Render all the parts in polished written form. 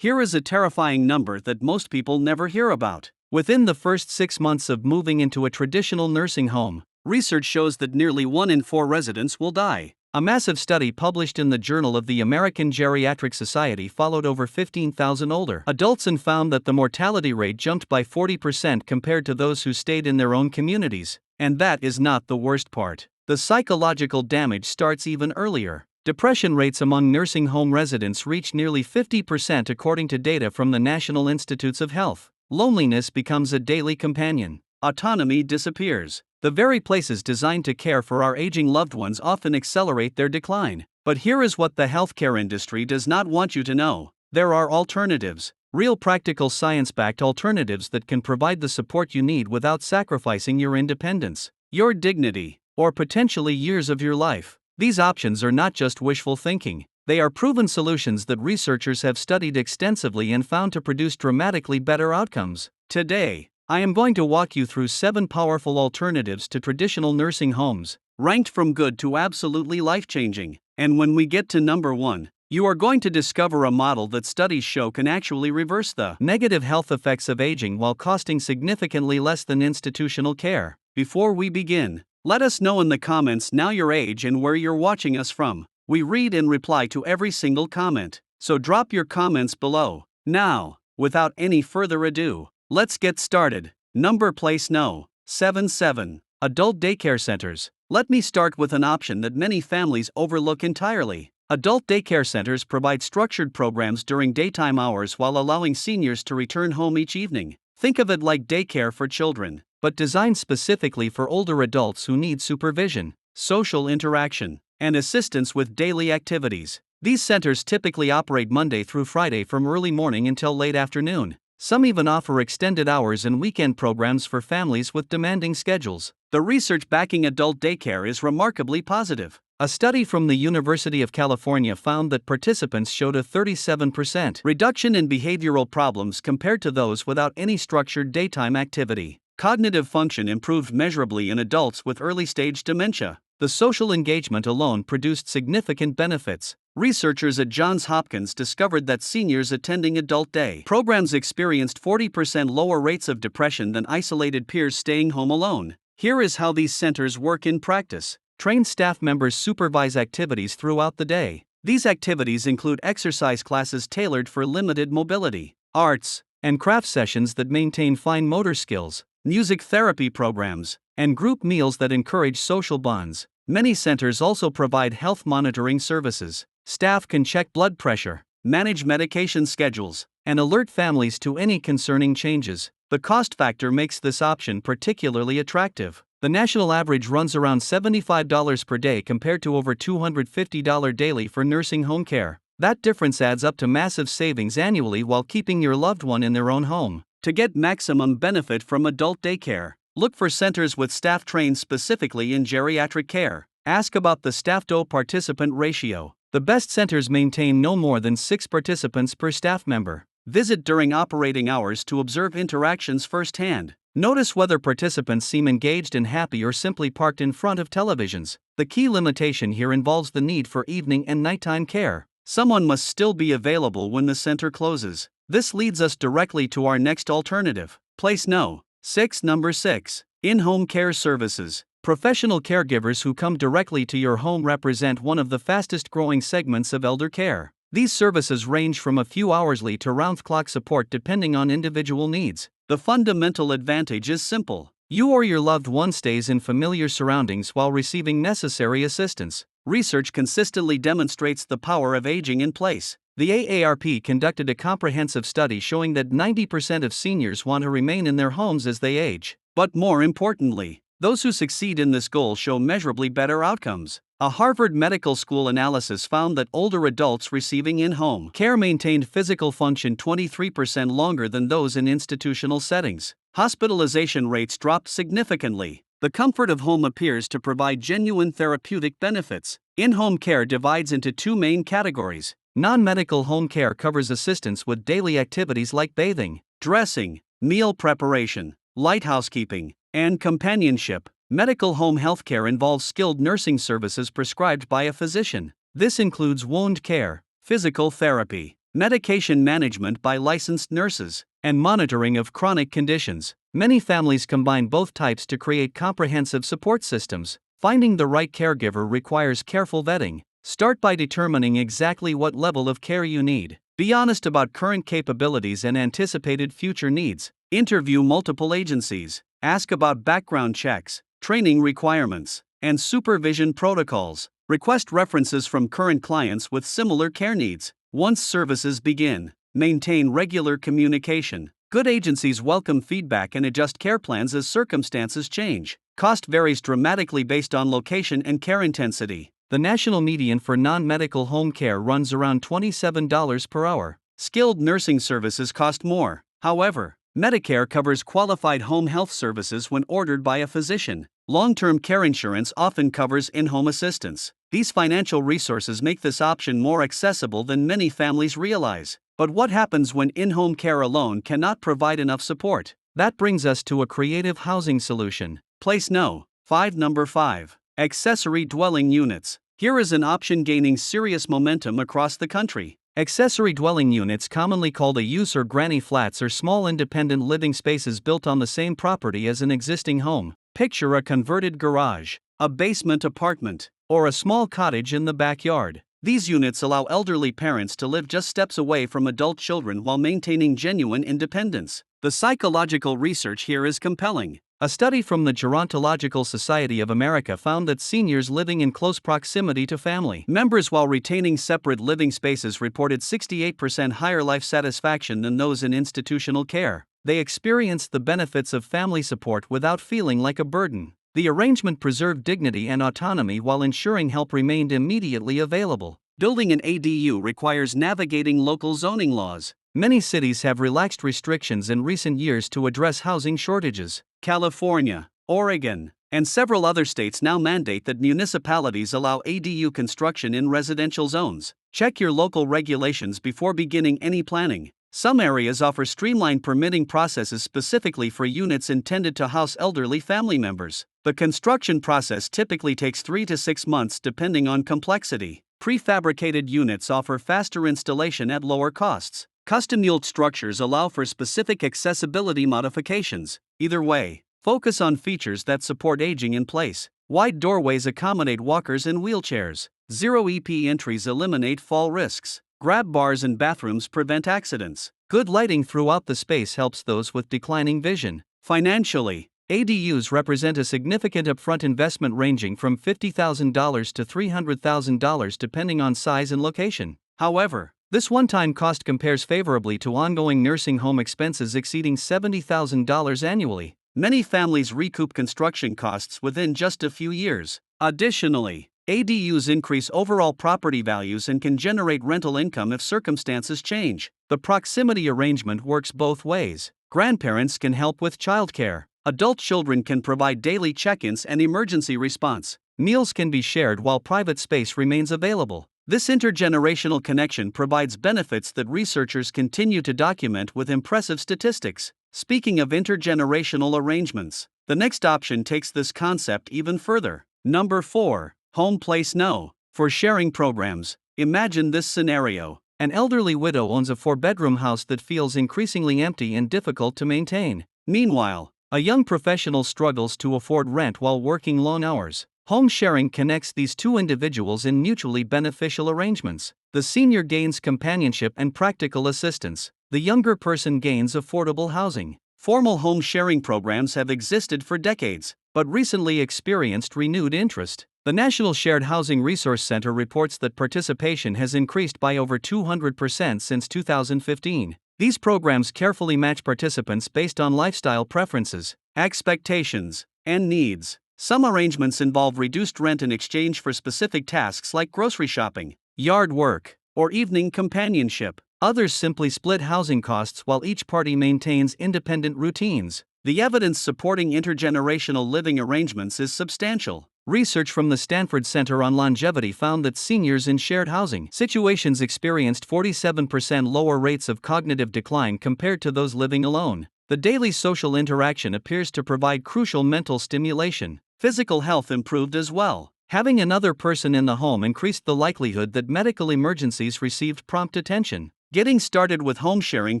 Here is a terrifying number that most people never hear about. Within the first 6 months of moving into a traditional nursing home, research shows that nearly 1 in 4 residents will die. A massive study published in the Journal of the American Geriatric Society followed over 15,000 older adults and found that the mortality rate jumped by 40% compared to those who stayed in their own communities. And that is not the worst part. The psychological damage starts even earlier. Depression rates among nursing home residents reach nearly 50% according to data from the National Institutes of Health. Loneliness becomes a daily companion. Autonomy disappears. The very places designed to care for our aging loved ones often accelerate their decline. But here is what the healthcare industry does not want you to know. There are alternatives. Real practical science-backed alternatives that can provide the support you need without sacrificing your independence, your dignity, or potentially years of your life. These options are not just wishful thinking. They are proven solutions that researchers have studied extensively and found to produce dramatically better outcomes. Today, I am going to walk you through 7 powerful alternatives to traditional nursing homes, ranked from good to absolutely life-changing. And when we get to number 1, you are going to discover a model that studies show can actually reverse the negative health effects of aging while costing significantly less than institutional care. Before we begin, let us know in the comments now your age and where you're watching us from. We read and reply to every single comment, so drop your comments below. Now, without any further ado, let's get started. Number place No. 7. Adult daycare centers. Let me start with an option that many families overlook entirely. Adult daycare centers provide structured programs during daytime hours while allowing seniors to return home each evening. Think of it like daycare for children, but designed specifically for older adults who need supervision, social interaction, and assistance with daily activities. These centers typically operate Monday through Friday from early morning until late afternoon. Some even offer extended hours and weekend programs for families with demanding schedules. The research backing adult daycare is remarkably positive. A study from the University of California found that participants showed a 37% reduction in behavioral problems compared to those without any structured daytime activity. Cognitive function improved measurably in adults with early-stage dementia. The social engagement alone produced significant benefits. Researchers at Johns Hopkins discovered that seniors attending adult day programs experienced 40% lower rates of depression than isolated peers staying home alone. Here is how these centers work in practice. Trained staff members supervise activities throughout the day. These activities include exercise classes tailored for limited mobility, arts and craft sessions that maintain fine motor skills, music therapy programs, and group meals that encourage social bonds. Many centers also provide health monitoring services. Staff can check blood pressure, manage medication schedules, and alert families to any concerning changes. The cost factor makes this option particularly attractive. The national average runs around $75 per day compared to over $250 daily for nursing home care. That difference adds up to massive savings annually while keeping your loved one in their own home. To get maximum benefit from adult daycare, look for centers with staff trained specifically in geriatric care. Ask about the staff-to-participant ratio. The best centers maintain no more than 6 participants per staff member. Visit during operating hours to observe interactions firsthand. Notice whether participants seem engaged and happy or simply parked in front of televisions. The key limitation here involves the need for evening and nighttime care. Someone must still be available when the center closes. This leads us directly to our next alternative. Place No. 6. Number 6. In-home care services. Professional caregivers who come directly to your home represent one of the fastest-growing segments of elder care. These services range from a few hourly to round-the-clock support depending on individual needs. The fundamental advantage is simple. You or your loved one stays in familiar surroundings while receiving necessary assistance. Research consistently demonstrates the power of aging in place. The AARP conducted a comprehensive study showing that 90% of seniors want to remain in their homes as they age. But more importantly, those who succeed in this goal show measurably better outcomes. A Harvard Medical School analysis found that older adults receiving in-home care maintained physical function 23% longer than those in institutional settings. Hospitalization rates dropped significantly. The comfort of home appears to provide genuine therapeutic benefits. In-home care divides into 2 main categories. Non-medical home care covers assistance with daily activities like bathing, dressing, meal preparation, light housekeeping, and companionship. Medical home health care involves skilled nursing services prescribed by a physician. This includes wound care, physical therapy, medication management by licensed nurses, and monitoring of chronic conditions. Many families combine both types to create comprehensive support systems. Finding the right caregiver requires careful vetting. Start by determining exactly what level of care you need. Be honest about current capabilities and anticipated future needs. Interview multiple agencies. Ask about background checks, training requirements, and supervision protocols. Request references from current clients with similar care needs. Once services begin, maintain regular communication. Good agencies welcome feedback and adjust care plans as circumstances change. Cost varies dramatically based on location and care intensity. The national median for non-medical home care runs around $27 per hour. Skilled nursing services cost more. However, Medicare covers qualified home health services when ordered by a physician. Long-term care insurance often covers in-home assistance. These financial resources make this option more accessible than many families realize. But what happens when in-home care alone cannot provide enough support? That brings us to a creative housing solution. Place No. 5. Number 5. Accessory dwelling units. Here is an option gaining serious momentum across the country. Accessory dwelling units, commonly called AUS or granny flats, are small independent living spaces built on the same property as an existing home. Picture a converted garage, a basement apartment, or a small cottage in the backyard. These units allow elderly parents to live just steps away from adult children while maintaining genuine independence. The psychological research here is compelling. A study from the Gerontological Society of America found that seniors living in close proximity to family members while retaining separate living spaces reported 68% higher life satisfaction than those in institutional care. They experienced the benefits of family support without feeling like a burden. The arrangement preserved dignity and autonomy while ensuring help remained immediately available. Building an ADU requires navigating local zoning laws. Many cities have relaxed restrictions in recent years to address housing shortages. California, Oregon, and several other states now mandate that municipalities allow ADU construction in residential zones. Check your local regulations before beginning any planning. Some areas offer streamlined permitting processes specifically for units intended to house elderly family members. The construction process typically takes 3 to 6 months depending on complexity. Prefabricated units offer faster installation at lower costs. Custom-built structures allow for specific accessibility modifications. Either way, focus on features that support aging in place. Wide doorways accommodate walkers and wheelchairs. Zero EP entries eliminate fall risks. Grab bars in bathrooms prevent accidents. Good lighting throughout the space helps those with declining vision. Financially, ADUs represent a significant upfront investment ranging from $50,000 to $300,000 depending on size and location. However, this one-time cost compares favorably to ongoing nursing home expenses exceeding $70,000 annually. Many families recoup construction costs within just a few years. Additionally, ADUs increase overall property values and can generate rental income if circumstances change. The proximity arrangement works both ways. Grandparents can help with childcare. Adult children can provide daily check-ins and emergency response. Meals can be shared while private space remains available. This intergenerational connection provides benefits that researchers continue to document with impressive statistics. Speaking of intergenerational arrangements, the next option takes this concept even further. Number 4. Home Place No. For sharing programs, imagine this scenario. An elderly widow owns a 4-bedroom house that feels increasingly empty and difficult to maintain. Meanwhile, a young professional struggles to afford rent while working long hours. Home sharing connects these two individuals in mutually beneficial arrangements. The senior gains companionship and practical assistance. The younger person gains affordable housing. Formal home sharing programs have existed for decades, but recently experienced renewed interest. The National Shared Housing Resource Center reports that participation has increased by over 200% since 2015. These programs carefully match participants based on lifestyle preferences, expectations, and needs. Some arrangements involve reduced rent in exchange for specific tasks like grocery shopping, yard work, or evening companionship. Others simply split housing costs while each party maintains independent routines. The evidence supporting intergenerational living arrangements is substantial. Research from the Stanford Center on Longevity found that seniors in shared housing situations experienced 47% lower rates of cognitive decline compared to those living alone. The daily social interaction appears to provide crucial mental stimulation. Physical health improved as well. Having another person in the home increased the likelihood that medical emergencies received prompt attention. Getting started with home sharing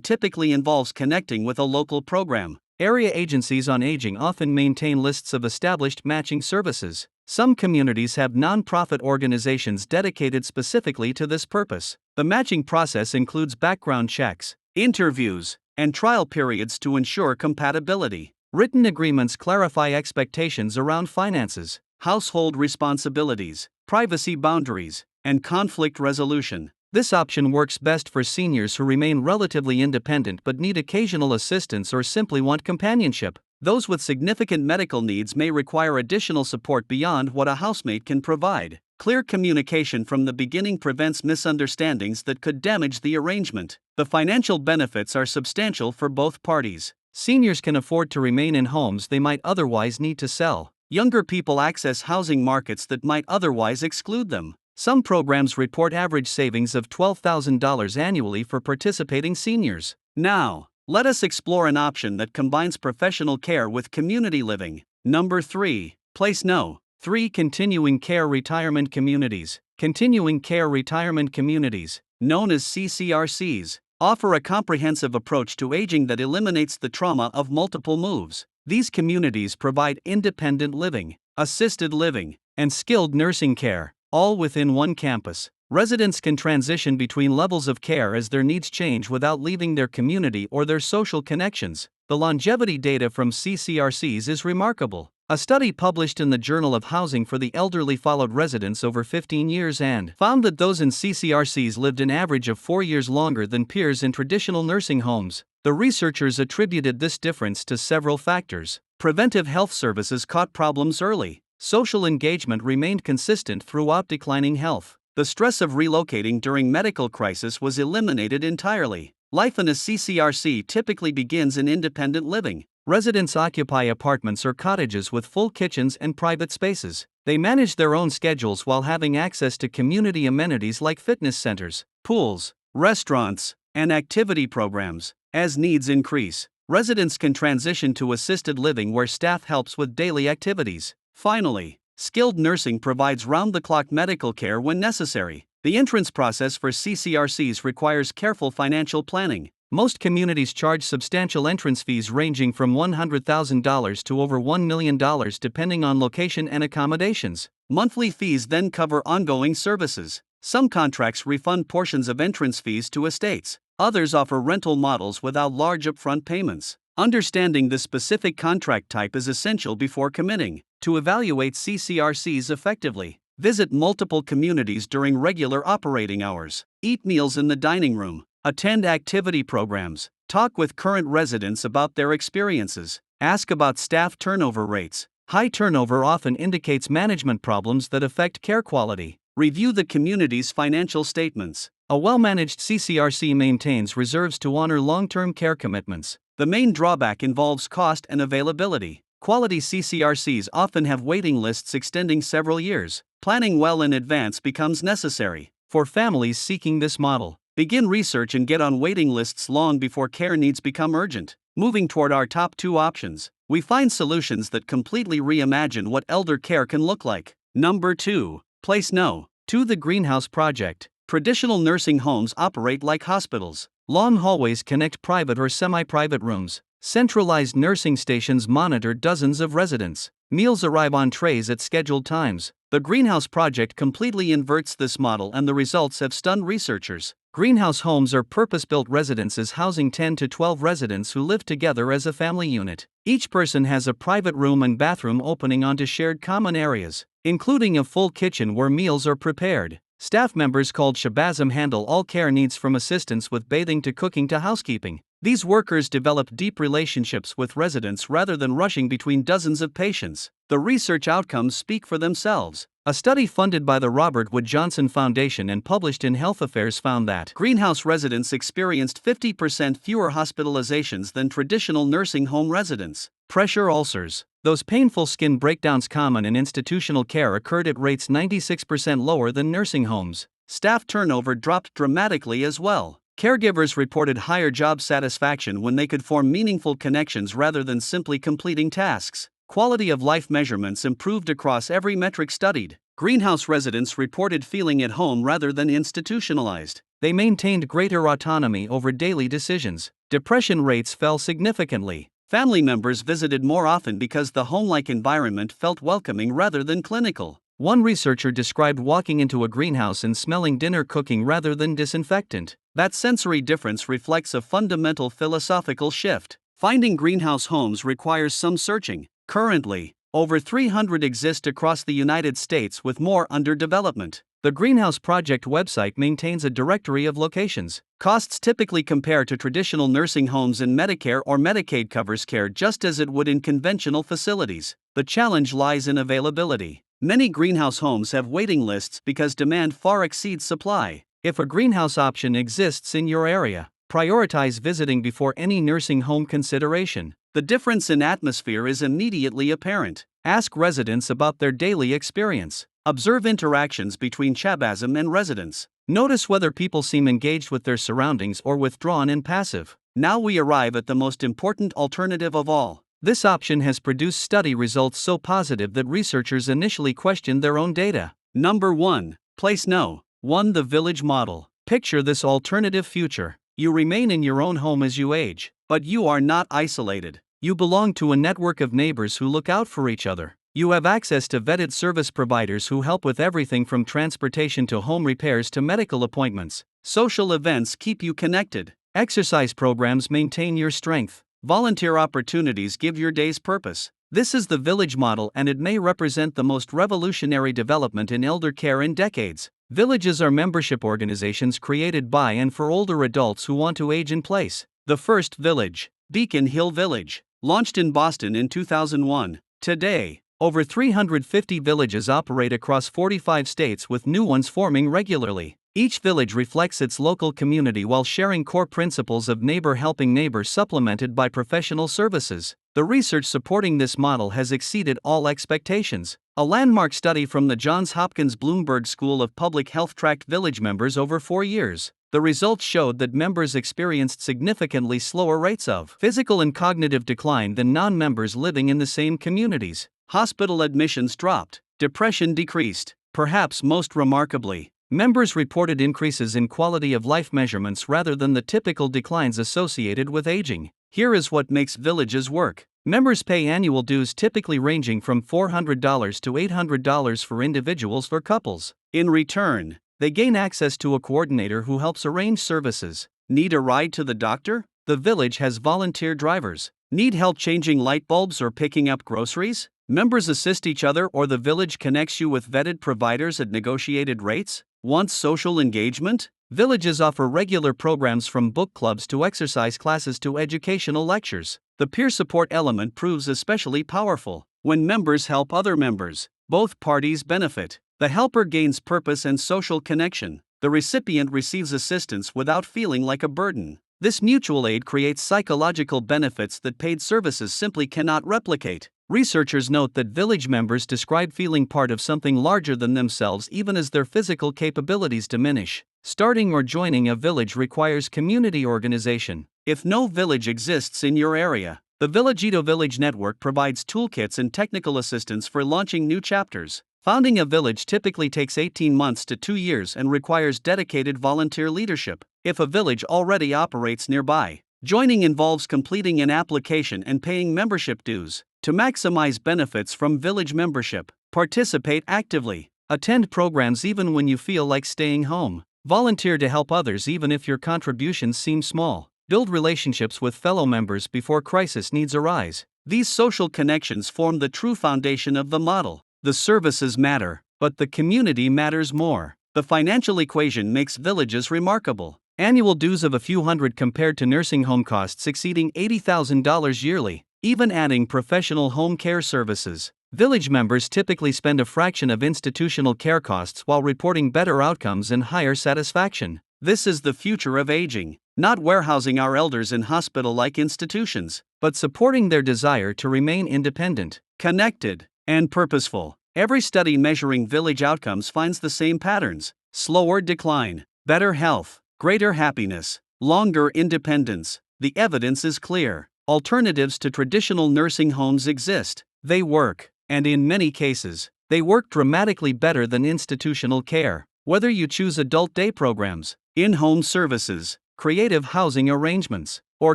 typically involves connecting with a local program. Area agencies on aging often maintain lists of established matching services. Some communities have nonprofit organizations dedicated specifically to this purpose. The matching process includes background checks, interviews, and trial periods to ensure compatibility. Written agreements clarify expectations around finances, household responsibilities, privacy boundaries, and conflict resolution. This option works best for seniors who remain relatively independent but need occasional assistance or simply want companionship. Those with significant medical needs may require additional support beyond what a housemate can provide. Clear communication from the beginning prevents misunderstandings that could damage the arrangement. The financial benefits are substantial for both parties. Seniors can afford to remain in homes they might otherwise need to sell. Younger people access housing markets that might otherwise exclude them. Some programs report average savings of $12,000 annually for participating seniors. Now, let us explore an option that combines professional care with community living. Number 3. Place No. 3. Continuing Care Retirement Communities. Continuing Care Retirement Communities, known as CCRCs, offer a comprehensive approach to aging that eliminates the trauma of multiple moves. These communities provide independent living, assisted living, and skilled nursing care, all within one campus. Residents can transition between levels of care as their needs change without leaving their community or their social connections. The longevity data from CCRCs is remarkable. A study published in the Journal of Housing for the Elderly followed residents over 15 years and found that those in CCRCs lived an average of 4 years longer than peers in traditional nursing homes. The researchers attributed this difference to several factors. Preventive health services caught problems early. Social engagement remained consistent throughout declining health. The stress of relocating during medical crisis was eliminated entirely. Life in a CCRC typically begins in independent living. Residents occupy apartments or cottages with full kitchens and private spaces. They manage their own schedules while having access to community amenities like fitness centers, pools, restaurants, and activity programs. As needs increase, residents can transition to assisted living where staff helps with daily activities. Finally, skilled nursing provides round-the-clock medical care when necessary. The entrance process for CCRCs requires careful financial planning. Most communities charge substantial entrance fees ranging from $100,000 to over $1 million depending on location and accommodations. Monthly fees then cover ongoing services. Some contracts refund portions of entrance fees to estates. Others offer rental models without large upfront payments. Understanding the specific contract type is essential before committing. To evaluate CCRCs effectively, visit multiple communities during regular operating hours. Eat meals in the dining room. Attend activity programs. Talk with current residents about their experiences. Ask about staff turnover rates. High turnover often indicates management problems that affect care quality. Review the community's financial statements. A well-managed CCRC maintains reserves to honor long-term care commitments. The main drawback involves cost and availability. Quality CCRCs often have waiting lists extending several years. Planning well in advance becomes necessary. For families seeking this model, begin research and get on waiting lists long before care needs become urgent. Moving toward our top 2 options, we find solutions that completely reimagine what elder care can look like. Number 2. Place No. 2. The Greenhouse Project. Traditional nursing homes operate like hospitals. Long hallways connect private or semi-private rooms. Centralized nursing stations monitor dozens of residents. Meals arrive on trays at scheduled times. The Greenhouse Project completely inverts this model, and the results have stunned researchers. Greenhouse homes are purpose-built residences housing 10 to 12 residents who live together as a family unit. Each person has a private room and bathroom opening onto shared common areas, including a full kitchen where meals are prepared. Staff members called Shabazam handle all care needs from assistance with bathing to cooking to housekeeping. These workers develop deep relationships with residents rather than rushing between dozens of patients. The research outcomes speak for themselves. A study funded by the Robert Wood Johnson Foundation and published in Health Affairs found that greenhouse residents experienced 50% fewer hospitalizations than traditional nursing home residents. Pressure ulcers. Those painful skin breakdowns common in institutional care occurred at rates 96% lower than nursing homes. Staff turnover dropped dramatically as well. Caregivers reported higher job satisfaction when they could form meaningful connections rather than simply completing tasks. Quality of life measurements improved across every metric studied. Greenhouse residents reported feeling at home rather than institutionalized. they maintained greater autonomy over daily decisions. Depression rates fell significantly. Family members visited more often because the home-like environment felt welcoming rather than clinical. One researcher described walking into a greenhouse and smelling dinner cooking rather than disinfectant. That sensory difference reflects a fundamental philosophical shift. Finding greenhouse homes requires some searching. Currently, over 300 exist across the United States, with more under development. The Greenhouse Project website maintains a directory of locations. Costs typically compare to traditional nursing homes, and Medicare or Medicaid covers care just as it would in conventional facilities. The challenge lies in availability. Many greenhouse homes have waiting lists because demand far exceeds supply. If a greenhouse option exists in your area, prioritize visiting before any nursing home consideration. The difference in atmosphere is immediately apparent. Ask residents about their daily experience. Observe interactions between Chabazam and residents. Notice whether people seem engaged with their surroundings or withdrawn and passive. Now we arrive at the most important alternative of all. This option has produced study results so positive that researchers initially questioned their own data. Number 1. Place No. 1. The village model. Picture this alternative future. You remain in your own home as you age, but you are not isolated. You belong to a network of neighbors who look out for each other. You have access to vetted service providers who help with everything from transportation to home repairs to medical appointments. Social events keep you connected. Exercise programs maintain your strength. Volunteer opportunities give your days purpose. This is the village model, and it may represent the most revolutionary development in elder care in decades. Villages are membership organizations created by and for older adults who want to age in place. The first village, Beacon Hill Village, launched in Boston in 2001. Today, over 350 villages operate across 45 states, with new ones forming regularly. Each village reflects its local community while sharing core principles of neighbor helping neighbor, supplemented by professional services. The research supporting this model has exceeded all expectations. A landmark study from the Johns Hopkins Bloomberg School of Public Health tracked village members over 4 years. The results showed that members experienced significantly slower rates of physical and cognitive decline than non-members living in the same communities. Hospital admissions dropped. Depression decreased. Perhaps most remarkably, members reported increases in quality of life measurements rather than the typical declines associated with aging. Here is what makes villages work. Members pay annual dues typically ranging from $400 to $800 for individuals or couples. In return, they gain access to a coordinator who helps arrange services. Need a ride to the doctor? The village has volunteer drivers. Need help changing light bulbs or picking up groceries? Members assist each other, or the village connects you with vetted providers at negotiated rates. Want social engagement? Villages offer regular programs from book clubs to exercise classes to educational lectures. The peer support element proves especially powerful. When members help other members, both parties benefit. The helper gains purpose and social connection. The recipient receives assistance without feeling like a burden. This mutual aid creates psychological benefits that paid services simply cannot replicate. Researchers note that village members describe feeling part of something larger than themselves even as their physical capabilities diminish. Starting or joining a village requires community organization. If no village exists in your area, the Villagito Village Network provides toolkits and technical assistance for launching new chapters. Founding a village typically takes 18 months to 2 years and requires dedicated volunteer leadership. If a village already operates nearby, joining involves completing an application and paying membership dues. To maximize benefits from village membership, participate actively. Attend programs even when you feel like staying home. Volunteer to help others even if your contributions seem small. Build relationships with fellow members before crisis needs arise. These social connections form the true foundation of the model. The services matter, but the community matters more. The financial equation makes villages remarkable. Annual dues of a few hundred compared to nursing home costs exceeding $80,000 yearly. Even adding professional home care services, village members typically spend a fraction of institutional care costs while reporting better outcomes and higher satisfaction. This is the future of aging, not warehousing our elders in hospital-like institutions, but supporting their desire to remain independent, connected, and purposeful. Every study measuring village outcomes finds the same patterns: slower decline, better health, greater happiness, longer independence. The evidence is clear. Alternatives to traditional nursing homes exist. They work, and in many cases, they work dramatically better than institutional care. Whether you choose adult day programs, in-home services, creative housing arrangements, or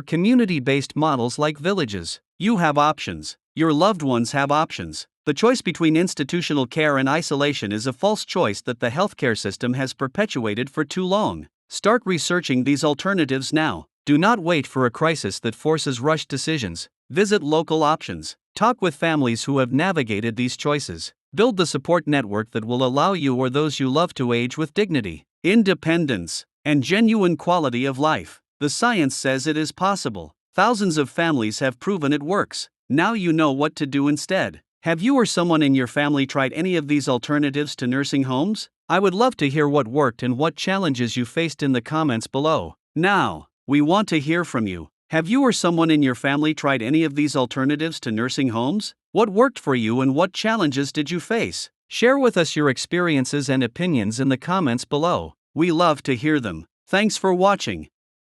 community-based models like villages. You have options. Your loved ones have options. The choice between institutional care and isolation is a false choice that the healthcare system has perpetuated for too long. Start researching these alternatives now. Do not wait for a crisis that forces rushed decisions. Visit local options. Talk with families who have navigated these choices. Build the support network that will allow you or those you love to age with dignity, independence, and genuine quality of life. The science says it is possible. Thousands of families have proven it works. Now you know what to do instead. Have you or someone in your family tried any of these alternatives to nursing homes? I would love to hear what worked and what challenges you faced in the comments below. Now, we want to hear from you. Have you or someone in your family tried any of these alternatives to nursing homes? What worked for you and what challenges did you face? Share with us your experiences and opinions in the comments below. We love to hear them. Thanks for watching.